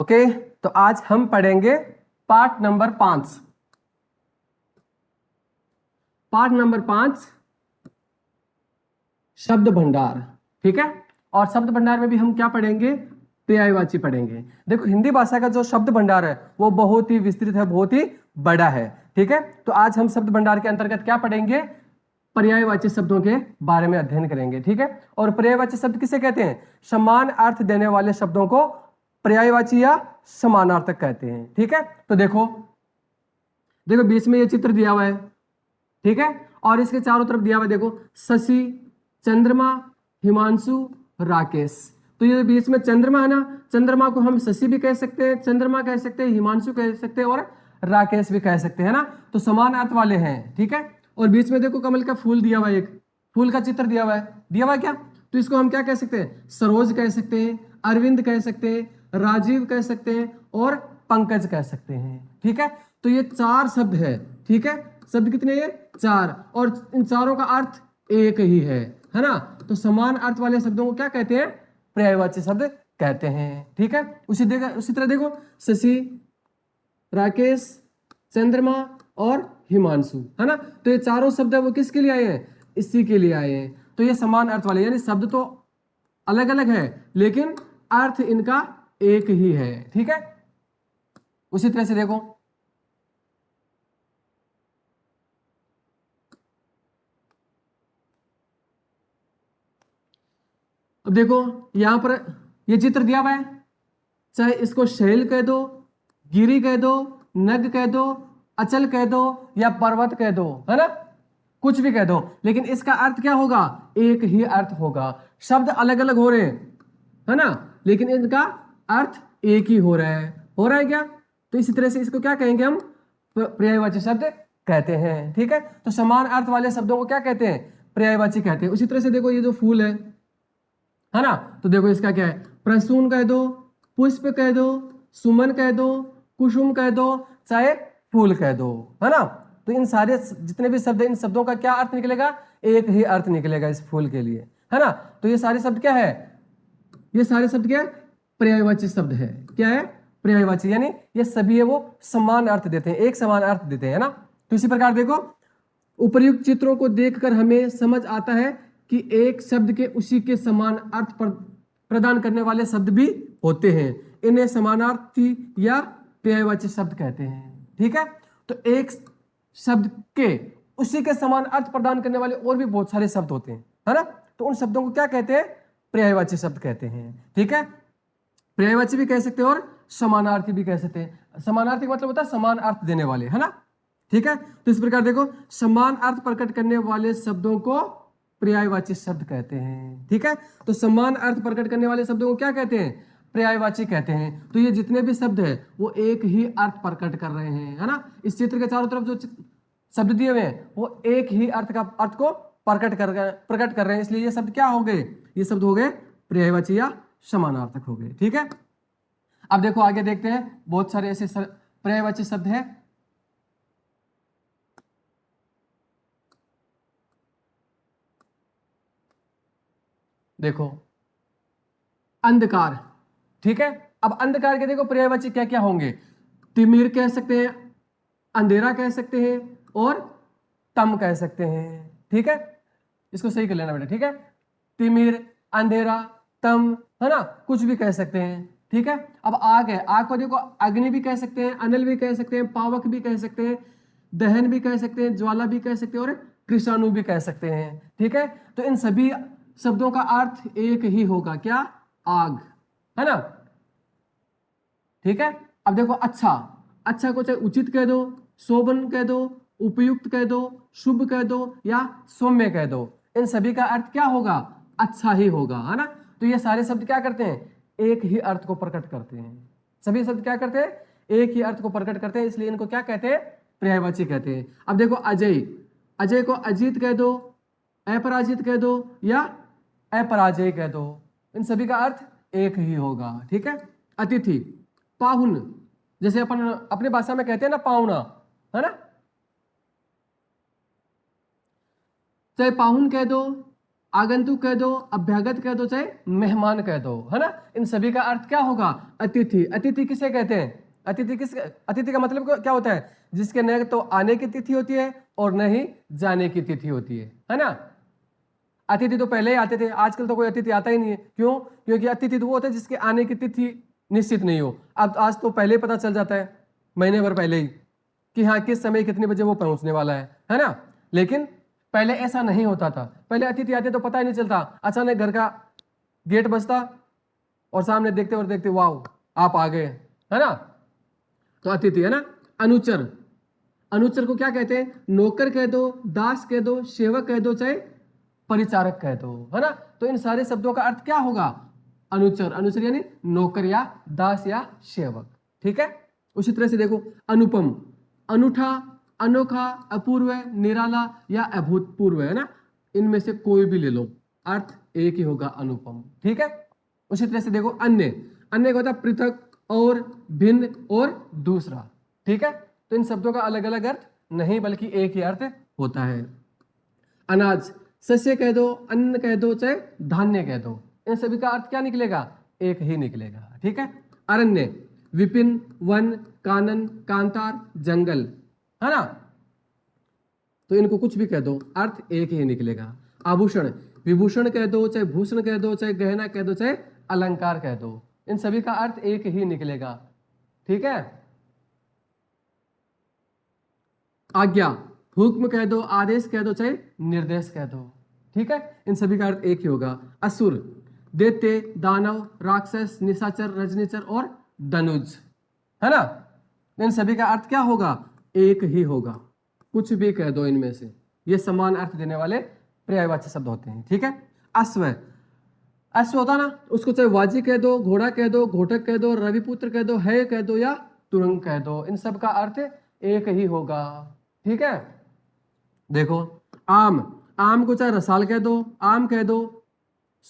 Okay, तो आज हम पढ़ेंगे पार्ट नंबर 5। पार्ट नंबर 5 शब्द भंडार। ठीक है, और शब्द भंडार में भी हम क्या पढ़ेंगे? पर्यायवाची पढ़ेंगे। देखो, हिंदी भाषा का जो शब्द भंडार है वो बहुत ही विस्तृत है, बहुत ही बड़ा है। ठीक है, तो आज हम शब्द भंडार के अंतर्गत क्या पढ़ेंगे? पर्यायवाची शब्दों के बारे में अध्ययन करेंगे। ठीक है, और पर्यायवाची शब्द किसे कहते हैं? समान अर्थ देने वाले शब्दों को पर्यायवाची या समानार्थक कहते हैं। ठीक है, तो देखो देखो बीच में ये चित्र दिया हुआ है। ठीक है, और इसके चारों तरफ दिया हुआ है, देखो, शशि, चंद्रमा, हिमांशु, राकेश। तो ये बीच में चंद्रमा है ना, चंद्रमा को हम शशि भी कह सकते हैं, चंद्रमा कह सकते हैं, हिमांशु कह सकते हैं और राकेश भी कह सकते हैं ना। तो समान अर्थ वाले हैं। ठीक है, और बीच में देखो कमल का फूल दिया हुआ है, एक फूल का चित्र दिया हुआ है क्या? तो इसको हम क्या कह सकते हैं? सरोज कह सकते हैं, अरविंद कह सकते हैं, राजीव कह सकते हैं और पंकज कह सकते हैं। ठीक है, तो ये 4 शब्द है। ठीक है, शब्द कितने हैं? 4, और इन चारों का अर्थ एक ही है ना। तो समान अर्थ वाले शब्दों को क्या कहते हैं? पर्यायवाची शब्द कहते हैं। ठीक है, उसी तरह देखो, शशि, राकेश, चंद्रमा और हिमांशु, है ना। तो ये चारों शब्द है वो किसके लिए आए हैं? इसी के लिए आए हैं। तो ये समान अर्थ वाले, यानी शब्द तो अलग अलग है लेकिन अर्थ इनका एक ही है। ठीक है, उसी तरह से देखो, अब देखो यहां पर ये चित्र दिया हुआ है, चाहे इसको शैल कह दो, गिरी कह दो, नग कह दो, अचल कह दो या पर्वत कह दो, है ना, कुछ भी कह दो, लेकिन इसका अर्थ क्या होगा? एक ही अर्थ होगा। शब्द अलग अलग हो रहे हैं, है ना, लेकिन इनका अर्थ एक ही हो रहा है। क्या? तो इसी तरह से इसको क्या कहेंगे हम? पर्यायवाची शब्द कहते हैं। ठीक है, तो समान अर्थ वाले शब्दों को क्या कहते हैं? पर्यायवाची कहते हैं। उसी तरह से देखो, ये जो फूल है ना, तो देखो इसका क्या है? प्रसून कह दो, पुष्प कह दो, सुमन कह दो, कुसुम कह दो, चाहे फूल कह दो, है ना। तो इन सारे जितने भी शब्द हैं, इन शब्दों का क्या अर्थ निकलेगा? एक ही अर्थ निकलेगा इस फूल के लिए, है ना। तो ये सारे शब्द क्या है? ये सारे शब्द क्या है? पर्यायवाची शब्द है। क्या है? पर्यायवाची, यानी ये सभी है वो समान अर्थ देते हैं, एक समान अर्थ देते हैं, है ना। तो इसी प्रकार देखो, उपर्युक्त चित्रों को देखकर हमें समझ आता है कि एक शब्द के उसी के समान अर्थ प्रदान करने वाले शब्द भी होते हैं। इन्हें समानार्थी या पर्यायवाची शब्द कहते हैं। ठीक है, तो एक शब्द के उसी के समान अर्थ प्रदान करने वाले और भी बहुत सारे शब्द होते हैं, है ना। तो उन शब्दों को क्या कहते हैं? पर्यायवाची शब्द कहते हैं। ठीक है, पर्यायवाची भी कह सकते हैं और समानार्थी भी कह सकते हैं। समानार्थी का मतलब होता है समान अर्थ देने वाले, है ना। ठीक है, तो इस प्रकार देखो, समान अर्थ प्रकट करने वाले शब्दों को पर्यायवाची शब्द कहते हैं। ठीक है, तो समान अर्थ प्रकट करने वाले शब्दों को क्या कहते हैं? पर्यायवाची कहते हैं। तो ये जितने भी शब्द है वो एक ही अर्थ प्रकट कर रहे हैं, है ना। इस चित्र के चारों तरफ जो शब्द दिए हुए हैं वो एक ही अर्थ को प्रकट कर रहे हैं, इसलिए ये शब्द क्या हो गए? ये शब्द हो गए पर्यायवाची या समानार्थक हो गए। ठीक है, अब देखो आगे देखते हैं, बहुत सारे ऐसे पर्यायवाची शब्द है। देखो, अंधकार। ठीक है, अब अंधकार के देखो पर्यायवाची क्या क्या होंगे? तिमिर कह सकते हैं, अंधेरा कह सकते हैं और तम कह सकते हैं। ठीक है, इसको सही कर लेना बेटा। ठीक है, तिमिर, अंधेरा, तम, है ना, कुछ भी कह सकते हैं। ठीक है, अब आग है, आग को देखो अग्नि भी कह सकते हैं, अनल भी कह सकते हैं, पावक भी कह सकते हैं, दहन भी कह सकते हैं, ज्वाला भी कह सकते हैं और कृषाणु भी कह सकते हैं। ठीक है, तो इन सभी शब्दों का अर्थ एक ही होगा, क्या? आग, है ना। ठीक है, अब देखो, अच्छा, अच्छा को चाहे उचित कह दो, शोभन कह दो, उपयुक्त कह दो, शुभ कह दो या सौम्य कह दो, इन सभी का अर्थ क्या होगा? अच्छा ही होगा, है ना। तो ये सारे शब्द क्या करते हैं? एक ही अर्थ को प्रकट करते हैं। सभी शब्द क्या करते हैं? एक ही अर्थ को प्रकट करते हैं, इसलिए इनको क्या कहते हैं? पर्यायवाची कहते हैं। अब देखो, अजय, अजय को अजीत कह दो, अपराजित कह दो या अपराजय कह दो, इन सभी का अर्थ एक ही होगा। ठीक है, अतिथि, पाहुन, जैसे अपन अपनी भाषा में कहते हैं ना पाहुना, है ना, चाहे पाहुन कह दो, आगंतुक कह दो, अभ्यागत कह दो, चाहे मेहमान कह दो, है ना। इन सभी का अर्थ क्या होगा? अतिथि। अतिथि किसे कहते हैं? अतिथि का मतलब क्या होता है? जिसके न तो आने की तिथि होती है और न ही जाने की तिथि होती है ना। अतिथि तो पहले ही आते थे, आजकल तो कोई अतिथि आता ही नहीं है। क्यों? क्योंकि अतिथि तो वो होता है जिसके आने की तिथि निश्चित नहीं हो। अब आज तो पहले ही पता चल जाता है, महीने भर पहले ही, कि हाँ किस समय कितने बजे वो पहुंचने वाला है ना। लेकिन पहले ऐसा नहीं होता था। पहले अतिथि आते तो पता ही नहीं चलता, अचानक घर का गेट बजता और सामने देखते और देखते वाह आप आ गए, है ना। तो अतिथि, है ना। अनुचर। अनुचर को क्या कहते हैं? नौकर कह दो, दास कह दो, सेवक कह दो, चाहे परिचारक कह दो, है ना। तो इन सारे शब्दों का अर्थ क्या होगा? अनुचर। अनुचर यानी नौकर या दास या सेवक, ठीक है। उसी तरह से देखो अनुपम, अनूठा, अनोखा, अपूर्व, निराला या अभूतपूर्व, है ना। इनमें से कोई भी ले लो, अर्थ एक ही होगा, अनुपम, ठीक है। उसी तरह से देखो अन्य। अन्य का होता है पृथक और भिन्न और दूसरा, ठीक है। तो इन शब्दों का अलग अलग अर्थ नहीं बल्कि एक ही अर्थ होता है। अनाज, सस्य कह दो, अन्न कह दो, चाहे धान्य कह दो, इन सभी का अर्थ क्या निकलेगा? एक ही निकलेगा, ठीक है। अरण्य, विपिन, वन, कानन, कांतार, जंगल, है ना। तो इनको कुछ भी कह दो, अर्थ एक ही निकलेगा। आभूषण, विभूषण कह दो, चाहे भूषण कह दो, चाहे गहना कह दो, चाहे अलंकार कह दो, इन सभी का अर्थ एक ही निकलेगा, ठीक है। आज्ञा, हुक्म कह दो, आदेश कह दो, चाहे निर्देश कह दो, ठीक है। इन सभी का अर्थ एक ही होगा। असुर, दैत्य, दानव, राक्षस, निशाचर, रजनीचर और धनुज, है ना। इन सभी का अर्थ क्या होगा? एक ही होगा, कुछ भी कह दो इनमें से, ये समान अर्थ देने वाले पर्यायवाची शब्द होते हैं, ठीक है। अश्व, अश्व होता ना, उसको चाहे वाजी कह दो, घोड़ा कह दो, घोटक कह दो, रविपुत्र कह दो, है कह दो या तुरंग कह दो, इन सब का अर्थ एक ही होगा, ठीक है। देखो आम, आम को चाहे रसाल कह दो, आम कह दो,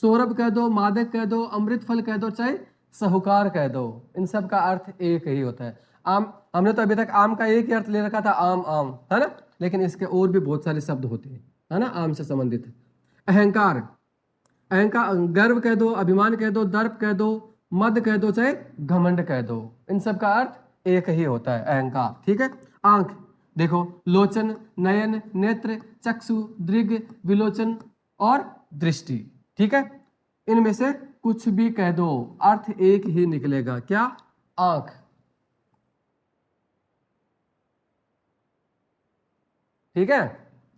सौरभ कह दो, मादक कह दो, अमृत फल कह दो, चाहे साहूकार कह दो, इन सब का अर्थ एक ही होता है। आम, हमने तो अभी तक आम का एक ही अर्थ ले रखा था, आम आम, है ना। लेकिन इसके और भी बहुत सारे शब्द होते हैं, है ना, आम से संबंधित। अहंकार, अहंकार गर्व कह दो, अभिमान कह दो, दर्प कह दो, मद कह दो, चाहे घमंड कह दो, इन सब का अर्थ एक ही होता है, अहंकार, ठीक है। आंख, देखो लोचन, नयन, नेत्र, चक्षु, दृग, विलोचन और दृष्टि, ठीक है। इनमें से कुछ भी कह दो, अर्थ एक ही निकलेगा, क्या? आंख, ठीक है।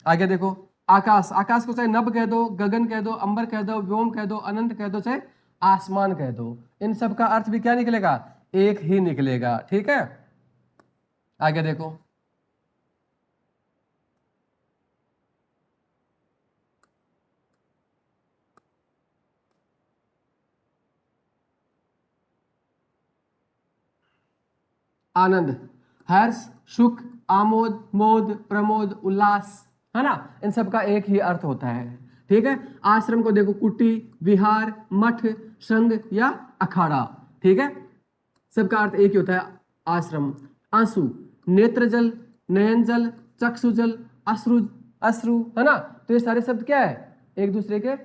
आगे देखो आकाश, आकाश को चाहे नभ कह दो, गगन कह दो, अंबर कह दो, व्योम कह दो, अनंत कह दो, चाहे आसमान कह दो, इन सब का अर्थ भी क्या निकलेगा? एक ही निकलेगा, ठीक है। आगे देखो आनंद, हर्ष, सुख, आमोद, मोद, प्रमोद, उल्लास, है ना। इन सब का एक ही अर्थ होता है, ठीक है। आश्रम को देखो कुटी, विहार, मठ, संघ या अखाड़ा, ठीक है। सबका अर्थ एक ही होता है, आश्रम। आंसू, नेत्र जल, नयन जल, चक्षु जल, अश्रु, अश्रु, है ना। तो ये सारे शब्द क्या है? एक दूसरे के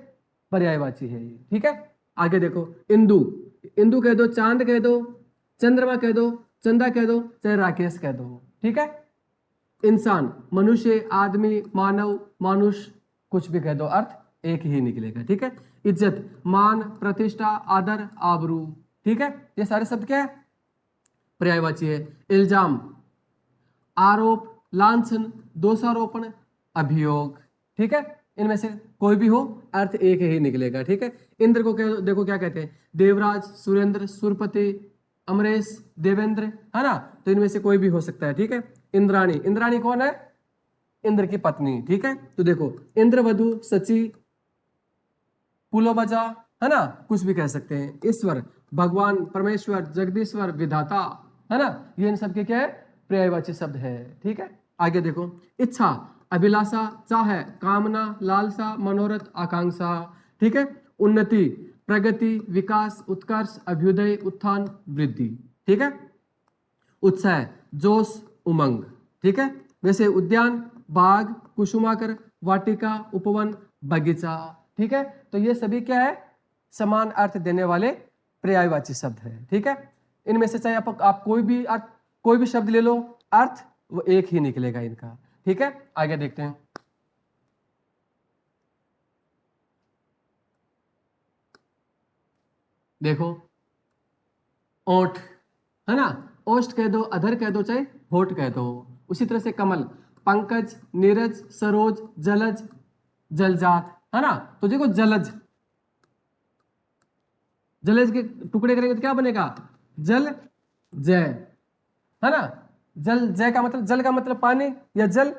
पर्यायवाची है ये, ठीक है। आगे देखो इंदु, इंदु कह दो, चांद कह दो, चंद्रमा कह दो, चंदा कह दो, चाहे राकेश कह दो, ठीक है। इंसान, मनुष्य, आदमी, मानव, मानुष, कुछ भी कह दो, अर्थ एक ही निकलेगा, ठीक है। इज्जत, मान, प्रतिष्ठा, आदर, आबरू, ठीक है। ये सारे शब्द क्या है? पर्यायवाची है। इल्जाम, आरोप, लांछन, दोषारोपण, अभियोग, ठीक है। इनमें से कोई भी हो, अर्थ एक ही निकलेगा, ठीक है। इंद्र को देखो क्या कहते हैं? देवराज, सुरेंद्र, सुरपति, अमरेश, देवेंद्र, है ना। तो इनमें से कोई भी हो सकता है, ठीक है। इंद्राणी, इंद्राणी कौन है? इंद्र की पत्नी, ठीक है। तो देखो इंद्रवधु, सची, पुलोबजा, है ना, कुछ भी कह सकते हैं। ईश्वर, भगवान, परमेश्वर, जगदीश्वर, विधाता, है ना। ये इन सबके क्या है? पर्यायवाची शब्द है, ठीक है। आगे देखो इच्छा, अभिलाषा, चाह, कामना, लालसा, मनोरथ, आकांक्षा, ठीक है। उन्नति, प्रगति, विकास, उत्कर्ष, अभ्युदय, उत्थान, वृद्धि, ठीक है। उत्साह, जोश, उमंग, ठीक है। वैसे उद्यान, बाग, कुसुमाकर, वाटिका, उपवन, बगीचा, ठीक है, तो ये सभी क्या है, समान अर्थ देने वाले पर्यायवाची शब्द है। ठीक है, इनमें से चाहे आप कोई भी अर्थ, कोई भी शब्द ले लो, अर्थ वो एक ही निकलेगा इनका। ठीक है, आगे देखते हैं। देखो, ओठ है ना, ओष्ठ कह दो, अधर कह दो, चाहे होठ कह दो। उसी तरह से कमल, पंकज, नीरज, सरोज, जलज, जलजात, है ना। तो देखो जलज, जलज के टुकड़े करेंगे तो क्या बनेगा, जल जय, है ना। जल जय का मतलब, जल का मतलब पानी या जल,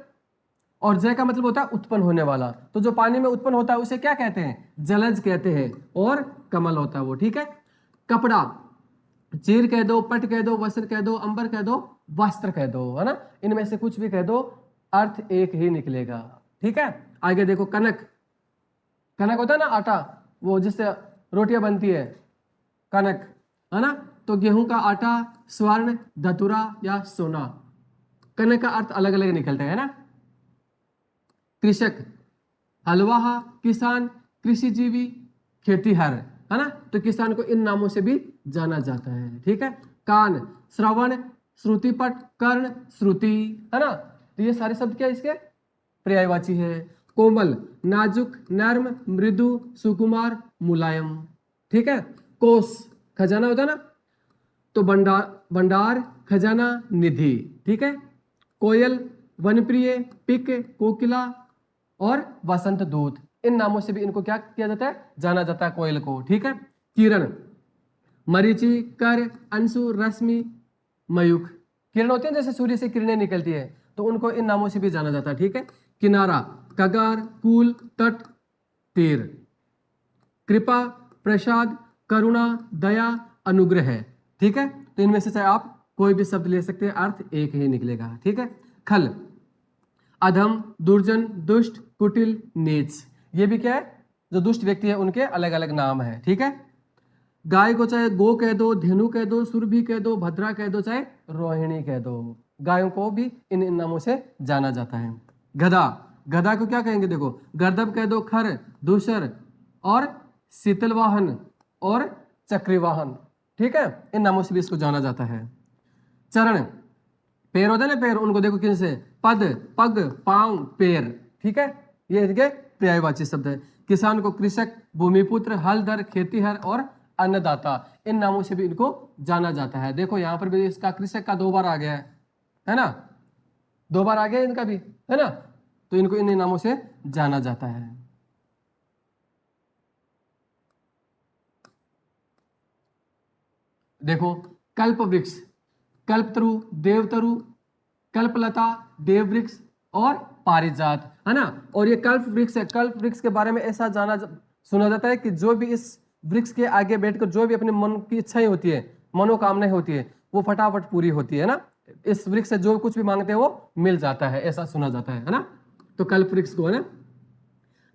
और जय का मतलब होता है उत्पन्न होने वाला। तो जो पानी में उत्पन्न होता है उसे क्या कहते हैं, जलज कहते हैं, और कमल होता है वो। ठीक है, कपड़ा, चीर कह दो, पट कह दो, वस्त्र कह दो, अंबर कह दो, वस्त्र कह दो, है ना। इनमें से कुछ भी कह दो, अर्थ एक ही निकलेगा। ठीक है, आगे देखो, कनक, कनक होता है ना आटा, वो जिससे रोटियां बनती है, कनक, है ना। तो गेहूं का आटा, स्वर्ण, धतुरा या सोना, कनक का अर्थ अलग अलग निकलता है ना। कृषक, हलवाहा, किसान, कृषिजीवी, खेतीहर, है ना। तो किसान को इन नामों से भी जाना जाता है। ठीक है, कान, श्रवण, श्रुतिपट, कर्ण, श्रुति, है ना। तो ये सारे शब्द क्या इसके पर्यायवाची है। कोमल, नाजुक, नर्म, मृदु, सुकुमार, मुलायम। ठीक है, कोष, खजाना होता है ना, तो भंडार, भंडार, खजाना, निधि। ठीक है, कोयल, वनप्रिय, पिक, कोकिला और वसंत दूत, इन नामों से भी इनको क्या किया जाता है, जाना जाता है कोयल को। ठीक है, किरण, मरीचि, कर, अंशु, रश्मि, मयूख, किरण होती है जैसे सूर्य से किरणें निकलती है, तो उनको इन नामों से भी जाना जाता है। ठीक है, किनारा, कगार, कूल, तट, तीर, कृपा, प्रसाद, करुणा, दया, अनुग्रह है। ठीक है, तो इनमें से चाहे आप कोई भी शब्द ले सकते हैं, अर्थ एक ही निकलेगा। ठीक है, खल, अधम, दुर्जन, दुष्ट, कुटिल, नीच, ये भी क्या है, जो दुष्ट व्यक्ति है उनके अलग अलग नाम है। ठीक है, गाय को चाहे गो कह दो, धेनु कह दो, सुरभि कह दो, भद्रा कह दो, चाहे रोहिणी कह दो, गायों को भी इन नामों से जाना जाता है। गधा, गधा को क्या कहेंगे, देखो, गर्दभ कह दो, खर, दूसर और शीतल वाहन और चक्री वाहन। ठीक है, इन नामों से भी इसको जाना जाता है। चरण, पैर होते हैं ना पैर, उनको देखो किन से, पद, पग, पांव, पैर। ठीक है, ये इनके पर्यायवाची शब्द है। किसान को कृषक, भूमिपुत्र, हलधर, खेतीहर और अन्नदाता, इन नामों से भी इनको जाना जाता है। देखो यहां पर भी इसका कृषक का 2 बार आ गया है ना, 2 बार आ गया इनका भी, है ना। तो इनको इन नामों से जाना जाता है। देखो, कल्प वृक्ष, कल्पतरु, देवतरु, कल्पलता, देववृक्ष और पारिजात, है ना। और ये कल्प वृक्ष है, कल्प वृक्ष के बारे में ऐसा सुना जाता है कि जो भी इस वृक्ष के आगे बैठकर जो भी अपने मन की इच्छाएं होती है, मनोकामनाएं होती है, वो फटाफट पूरी होती है ना। इस वृक्ष से जो कुछ भी मांगते हैं वो मिल जाता है, ऐसा सुना जाता है ना। तो कल्प वृक्ष को, है ना।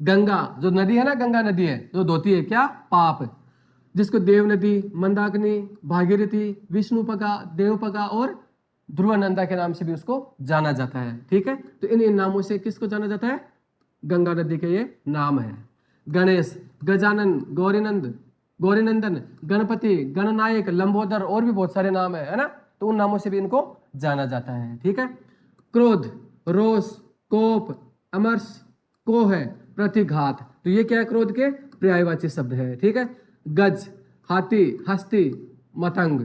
गंगा, जो नदी है ना, गंगा नदी है जो धोती है क्या, पाप, जिसको देव नदी, मंदाकिनी, भागीरथी, विष्णुपगा, देवपगा और ध्रुवनंदा के नाम से भी उसको जाना जाता है। ठीक है, तो इन नामों से किसको जाना जाता है, गंगा नदी के ये नाम है। गणेश, गजानन, गौरीनंद, गौरीनंदन, गणपति, गणनायक, लंबोदर और भी बहुत सारे नाम है ना। तो उन नामों से भी इनको जाना जाता है। ठीक है, क्रोध, रोष, कोप, अमर्ष, कोह है, प्रतिघात, तो ये क्या है, क्रोध के पर्यायवाची शब्द है। ठीक है, गज, हाथी, हस्ती, मतंग,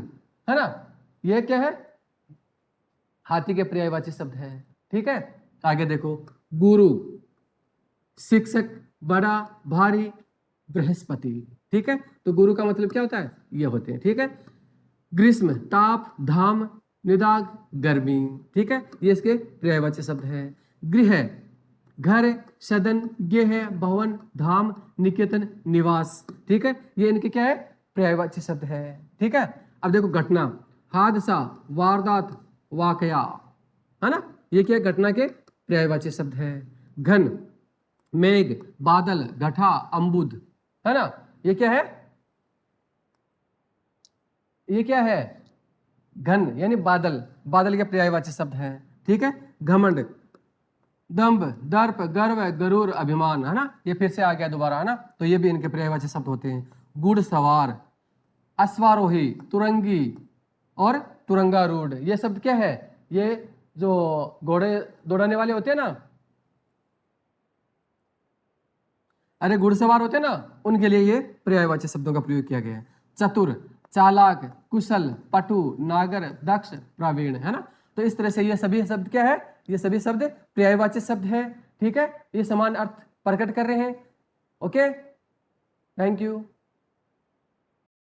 है ना, ये क्या है, हाथी के पर्यायवाची शब्द है। ठीक है, आगे देखो, गुरु, शिक्षक, बड़ा, भारी, बृहस्पति। ठीक है, तो गुरु का मतलब क्या होता है, ये होते हैं। ठीक है, ग्रीष्म, ताप, धाम, निदाग, गर्मी। ठीक है, ये इसके पर्यायवाची शब्द है। गृह, घर, सदन, गेह, भवन, धाम, निकेतन, निवास। ठीक है, ये इनके क्या है, पर्यायवाची शब्द है। ठीक है, अब देखो, घटना, हादसा, वारदात, वाकया, है ना, ये क्या है, घटना के पर्यायवाची शब्द है। घन, मेघ, बादल, घटा, अम्बुद, है ना, ये क्या है, ये क्या है, घन यानी बादल, बादल के पर्यायवाची शब्द है। ठीक है, घमंड, दंभ, दर्प, गर्व, गरूर, अभिमान, है ना। ये फिर से आ गया दोबारा, है ना। तो ये भी इनके पर्यायवाची शब्द होते हैं। गुड़ सवार, अश्वारोही, तुरंगी और तुरंगारूढ़, ये शब्द क्या है? ये जो घोड़े दौड़ाने वाले होते हैं ना, अरे घुड़सवार होते हैं ना, उनके लिए ये पर्यायवाची शब्दों का प्रयोग किया गया है। चतुर, चालाक, कुशल, पटु, नागर, दक्ष, प्रवीण, है ना। तो इस तरह से ये सभी शब्द क्या है? ये सभी शब्द पर्यायवाची शब्द है। ठीक है, ये समान अर्थ प्रकट कर रहे हैं। Okay, thank you.